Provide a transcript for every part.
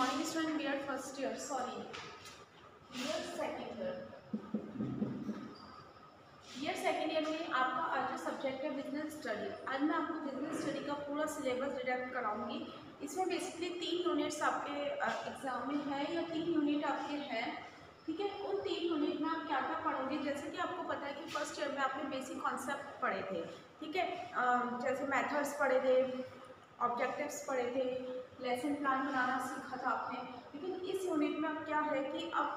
Morning student, B Ed first year, sorry year second year में आपका आज जो सब्जेक्ट है बिजनेस स्टडी। आज मैं आपको बिजनेस स्टडी का पूरा सिलेबस डिटेक्ट कराऊंगी। इसमें बेसिकली 3 यूनिट्स आपके एग्जाम में है या 3 यूनिट आपके हैं, ठीक है। उन 3 यूनिट में आप क्या क्या पढ़ोगे, जैसे कि आपको पता है कि फर्स्ट ईयर में आपने बेसिक कॉन्सेप्ट पढ़े थे, ठीक है। जैसे मेथड्स पढ़े थे, ऑब्जेक्टिव्स पढ़े थे, लेसन प्लान बनाना सीखा था आपने। लेकिन इस यूनिट में अब क्या है कि अब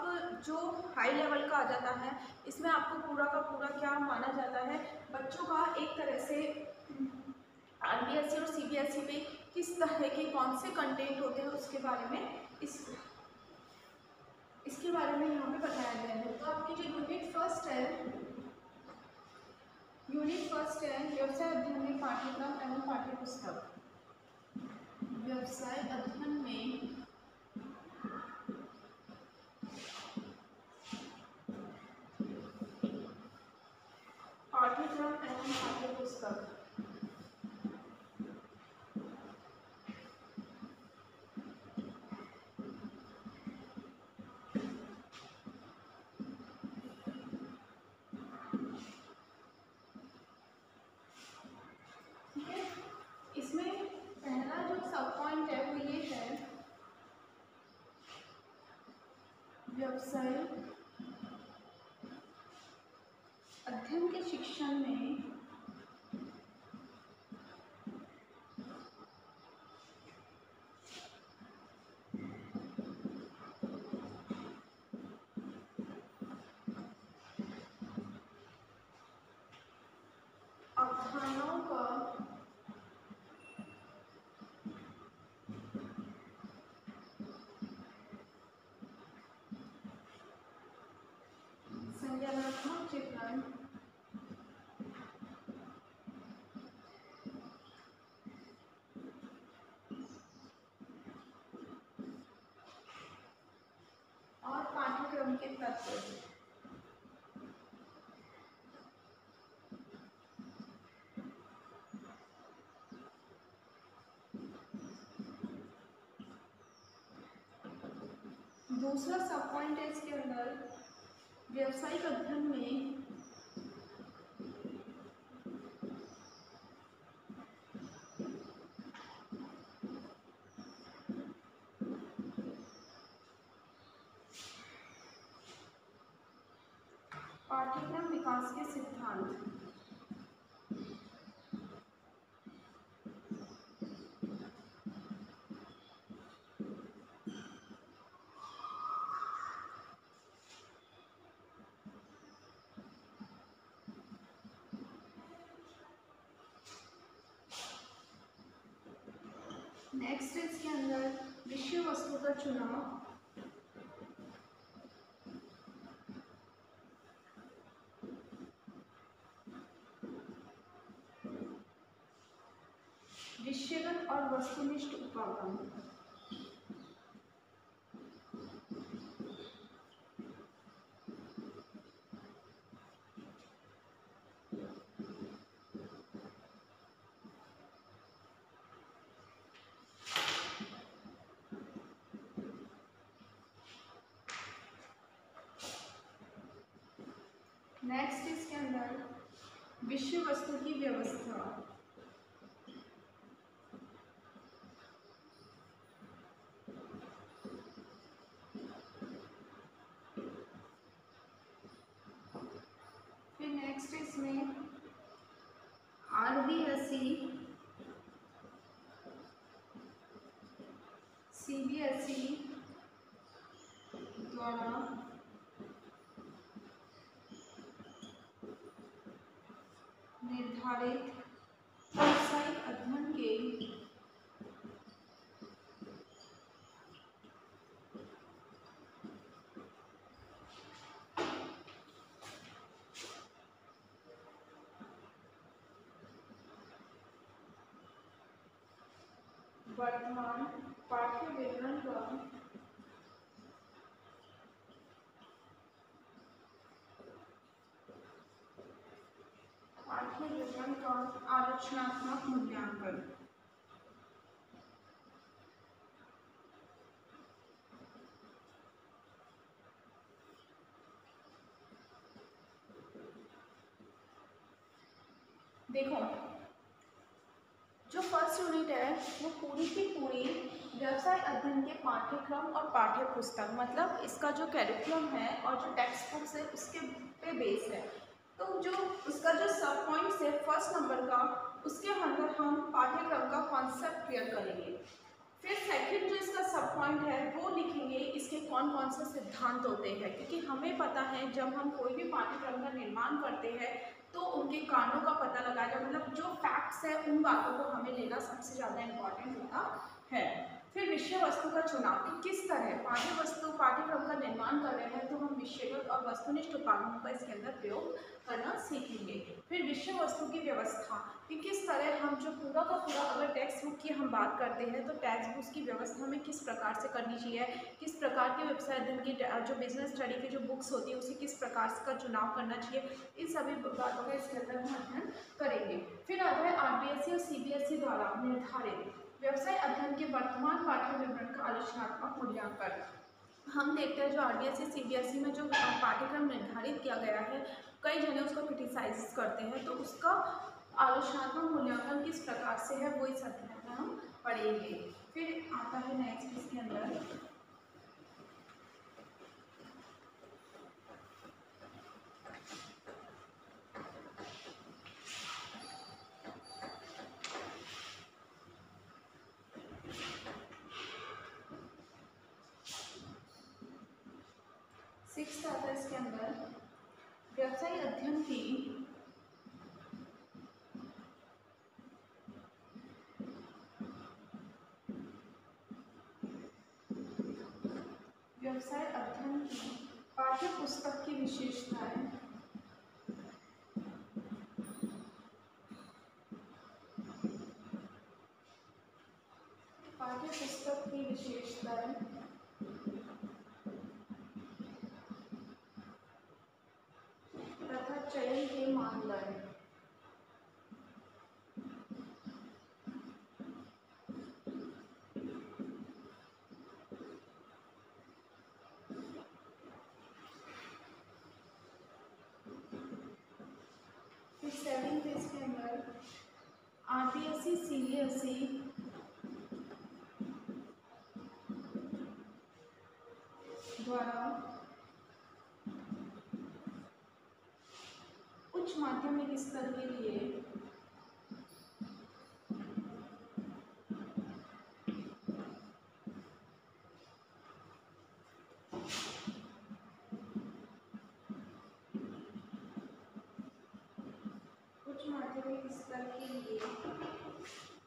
जो हाई लेवल का आ जाता है, इसमें आपको पूरा का पूरा क्या माना जाता है, बच्चों का एक तरह से आरबीएसई और सीबीएसई में किस तरह के कौन से कंटेंट होते हैं उसके बारे में इसके बारे में यहाँ पे बताया गया है। तो आपकी जो यूनिट फर्स्ट है व्यवसाय अध्ययन में पाठ्यक्रम एवं पाठ्यपुस्तक। व्यवसाय अध्ययन में पाठ्यक्रम एवं पाठ्यपुस्तक। ठीक है, इसमें पहला जो सब पॉइंट है वो ये है, व्यवसाय अध्ययन के शिक्षण में अवधारणाओं का संज्ञानात्मक चित्रण और पाठ्यक्रम के तत्व। दूसरा सब पॉइंट है इसके अंदर, व्यावसायिक अध्ययन में पाठ्यक्रम विकास के सिद्धांत। नेक्स्ट इसके अंदर विषय वस्तु का चुनाव, विषयगत और वस्तुनिष्ठ उपागम। नेक्स्ट इसके अंदर विषय वस्तु की व्यवस्था, फिर नेक्स्ट इसमें आरबीएसई सीबीएसई द्वारा निर्धारित व्यावसायिक अध्ययन के वर्तमान पाठ्य विवरण का आलोचनात्मक मूल्यांकन। देखो, जो फर्स्ट यूनिट है वो पूरी की पूरी व्यवसाय अध्ययन के पाठ्यक्रम और पाठ्य पुस्तक, मतलब इसका जो कैरिकुलम है और जो टेक्स्ट बुक्स है उसके पे बेस है। तो जो उसका जो सब पॉइंट्स है फर्स्ट नंबर का, उसके अंदर हम पाठ्यक्रम का कॉन्सेप्ट क्लियर करेंगे। फिर सेकंड जो इसका सब पॉइंट है वो लिखेंगे इसके कौन कौन से सिद्धांत होते हैं, क्योंकि हमें पता है जब हम कोई भी पाठ्यक्रम का निर्माण करते हैं तो उनके कारणों का पता लगाना, मतलब जो फैक्ट्स है उन बातों को हमें लेना सबसे ज़्यादा इम्पॉर्टेंट होता है। फिर विषय वस्तु का चुनाव, कि किस तरह पाठ्यक्रम का निर्माण कर रहे हैं तो हम विषयगत और वस्तुनिष्ठ उपागमों का इसके अंदर प्रयोग करना सीखेंगे। फिर विषय वस्तु की व्यवस्था, कि किस तरह हम जो पूरा का पूरा, अगर टेक्स्ट बुक की हम बात करते हैं तो टेक्स्ट बुक की व्यवस्था हमें किस प्रकार से करनी चाहिए, किस प्रकार के व्यवसाय अध्ययन की जो बिजनेस स्टडी की जो बुक्स होती है उसी किस प्रकार का चुनाव करना चाहिए, इन सभी बातों का इसके अंदर हम अध्ययन करेंगे। फिर आता है आरबीएसई और सीबीएसई द्वारा निर्धारित व्यवसाय अध्ययन के वर्तमान पाठ्य विवरण का आलोचनात्मक मूल्यांकन। हम देखते हैं जो आरबीएसई सीबीएसई में जो पाठ्यक्रम निर्धारित किया गया है, कई जने उसको क्रिटिसाइज करते हैं, तो उसका आलोचनात्मक मूल्यांकन किस प्रकार से है वो इस अध्याय में हम पढ़ेंगे। फिर आता है नेक्स्ट इसके अंदर सिक्स्थ आता है इसके अंदर व्यवसाय अध्ययन की पाठ्य पुस्तक की विशेषताएं। पाठ्य पुस्तक की विशेषताएं तथा चयन के मानदंड। फिर सेवेंथ इसके अंदर आरबीएसई सीबीएसई द्वारा उच्च माध्यमिक स्तर के लिए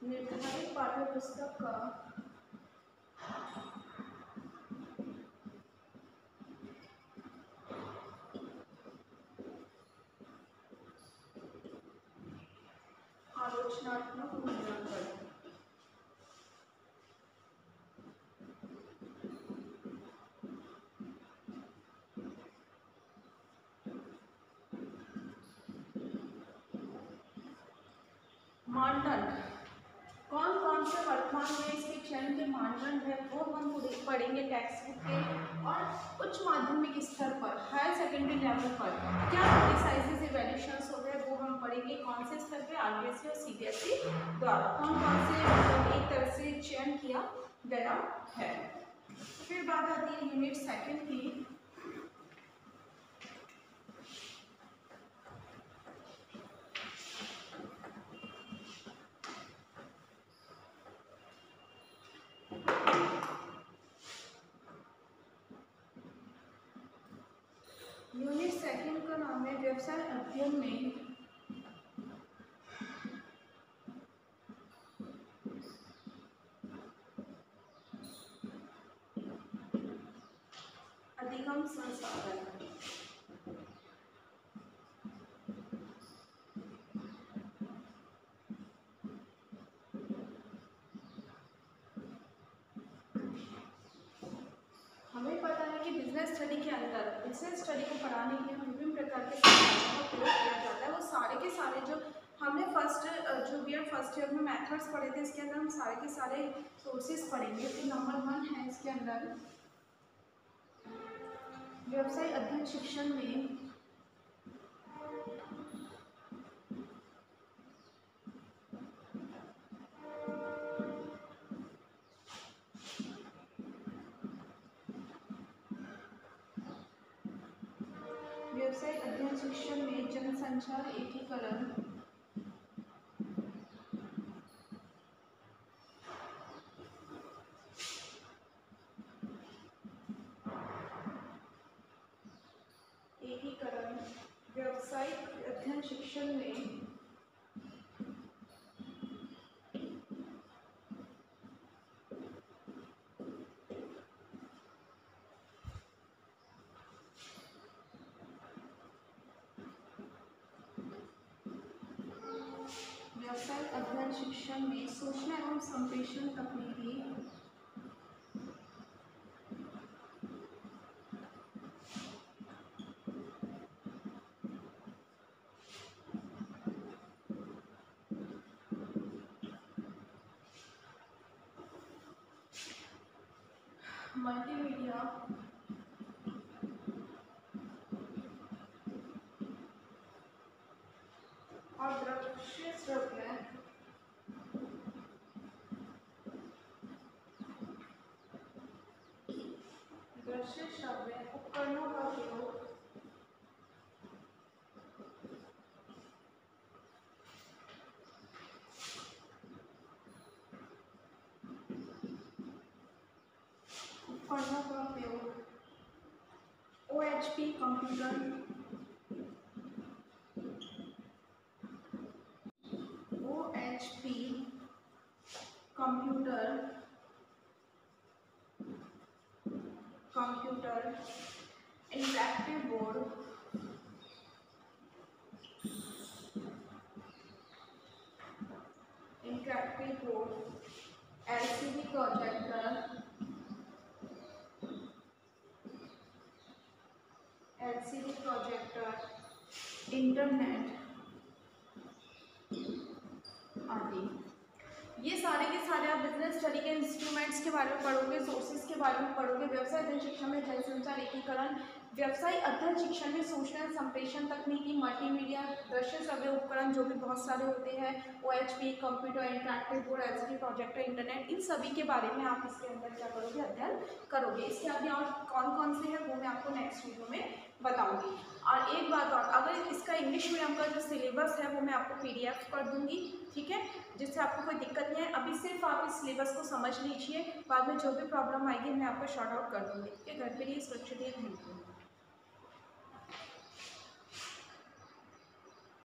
निर्धारित पाठ्य पुस्तक का आलोचनात्मक मूल्यांकन। मानदंड, कौन कौन से वर्तमान में इसके चयन के मानदंड है वो हम पढ़ेंगे टेक्स्ट बुक के। और उच्च माध्यमिक स्तर पर, हायर सेकेंडरी लेवल पर क्या क्रिटिसाइजेस इवैल्यूएशंस हो गए वो हम पढ़ेंगे। कौन से स्तर पे, आरबीएसई और सीबीएसई द्वारा कौन कौन से एक तरह से चयन किया गया है। फिर बात आती है यूनिट सेकंड की। यूनिट सेकंड का नाम है व्यवसाय अध्ययन में अधिगम संसाधन। हमें पता है कि बिजनेस स्टडी के अंदर, बिजनेस स्टडी को पढ़ाने के लिए विभिन्न प्रकार के सिद्धांतों का प्रयोग किया जाता है। वो सारे के सारे जो हमने फर्स्ट ईयर में मेथड्स पढ़े थे, इसके अंदर हम सारे के सारे सोर्सेज पढ़ेंगे। तो नंबर 1 है इसके अंदर व्यवसाय अध्ययन शिक्षण में जनसंचार एकीकरण, व्यावसायिक अध्ययन शिक्षण में सूचना एवं संप्रेषण तकनीकी मल्टीमीडिया और दृश्य श्रव्य उपकरणों का उपयोग OHP computer interactive board, LCD projector, internet आदि। ये सारे के सारे आप बिजनेस स्टडी के इंस्ट्रूमेंट्स के बारे में पढ़ोगे, सोर्सेज के बारे में पढ़ोगे। व्यवसाय अध्ययन शिक्षा में जनसंचार एकीकरण, व्यवसाय अध्ययन शिक्षण में सूचना संप्रेषण तकनीकी, मल्टीमीडिया, दृश्य श्रव्य उपकरण जो भी बहुत सारे होते हैं, OHP computer, interactive board, LCD projector, internet, इन सभी के बारे में आप इसके अंदर क्या करोगे, अध्ययन करोगे। इसके आगे और कौन कौन से हैं वो मैं आपको नेक्स्ट वीडियो में बताऊंगी। और एक बात और, अगर इसका इंग्लिश मीडियम का जो सिलेबस है वो मैं आपको PDF कर दूंगी, ठीक है, जिससे आपको कोई दिक्कत नहीं है। अभी सिर्फ आप इस सिलेबस को समझ लीजिए, बाद में जो भी प्रॉब्लम आएगी मैं आपको शॉर्ट आउट कर दूंगी। ठीक है, घर पे रहिए, सुरक्षित रहिए, थैंक यू।